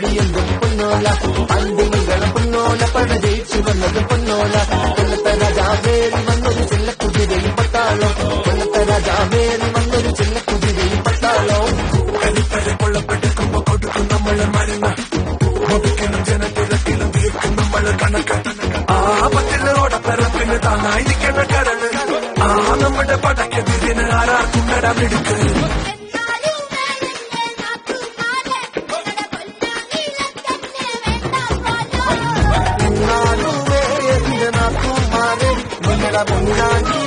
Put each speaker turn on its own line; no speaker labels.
കൊടിയെന്തും പൊന്നോല അന്തിമംഗളം പൊന്നോല പട ജയിച്ചു വന്നത് പൊന്നോല കൊല്ലത്തെ രാജാവേറി വന്നൊരു ചെല്ലക്കുതിരയും പട്ടാളോ കൊല്ലത്തെ രാജാവേറി വന്നൊരു ചെല്ലക്കുതിരയും പട്ടാളോ കരിപ്പരെ കൊള്ളപ്പെട്ടെത്തുമ്പോ കൊടുക്കും നമ്മളെ മരുന്ന് ഒതുക്കണം ജനത്തിരക്കിലും തീർക്കും നമ്മള് കണക്ക് ആ പത്തിലോടപ്പിറപ്പിന് താങ്ങായിരിക്കണ കരണ് ആ നമ്മുടെ പടക്കെതിരിന് ആരാർക്കും ഇടമെടുക്ക് Mira,